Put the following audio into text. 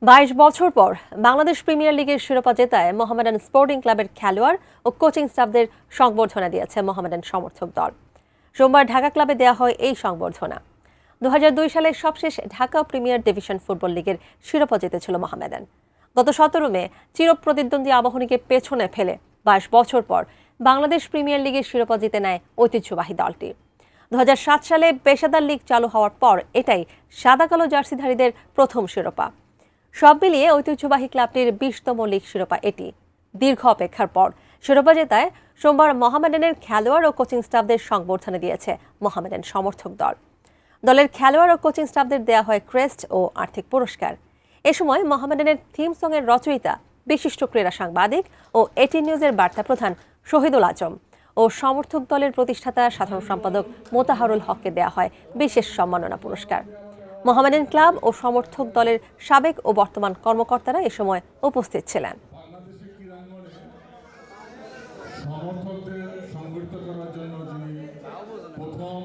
২২ বছর পর বাংলাদেশ প্রিমিয়ার লিগের শিরোপা জেতায় মোহামেডান স্পোর্টিং ক্লাবের খেলোয়াড় ও কোচিং স্টাফদের সংবর্ধনা দিয়েছে মোহামেডান সমর্থক দল। সোমবার ঢাকা ক্লাবে দেওয়া হয় এই সংবর্ধনা। ২০০২ সালের সবশেষ ঢাকা প্রিমিয়ার ডিভিশন ফুটবল লিগের শিরোপা জিতেছিল মোহামেডান। গত ১৭ মে চিরপ্রতিদ্বন্দ্বী আবাহনীকে পেছনে ফেলে ২২ বছর পর বাংলাদেশ প্রিমিয়ার লিগের শিরোপা জিতে নেয় ঐতিহ্যবাহী দলটি। ২০০৭ সালে পেশাদার লিগ চালু হওয়ার পর এটাই সাদা কালো জার্সিধারীদের প্রথম শিরোপা। সব মিলিয়ে ঐতিহ্যবাহী ক্লাবটির ২০তম লিগ শিরোপা এটি। দীর্ঘ অপেক্ষার পর শিরোপা জেতায় সোমবার মোহামেডানের খেলোয়াড় ও কোচিং স্টাফদের সংবর্ধনা দিয়েছে মোহামেডান সমর্থক দল। দলের খেলোয়াড় ও কোচিং স্টাফদের দেওয়া হয় ক্রেস্ট ও আর্থিক পুরস্কার। এ সময় মোহামেডানের থিম সঙের রচয়িতা, বিশিষ্ট ক্রীড়া সাংবাদিক ও এটি নিউজের বার্তা প্রধান শহীদুল আজম ও সমর্থক দলের প্রতিষ্ঠাতা সাধারণ সম্পাদক মোতাহারুল হককে দেওয়া হয় বিশেষ সম্মাননা পুরস্কার। মোহামেডান ক্লাব ও সমর্থক দলের সাবেক ও বর্তমান কর্মকর্তারা এ সময় উপস্থিত ছিলেন। সমর্থকদের সংগঠিত করার জন্য যিনি প্রথম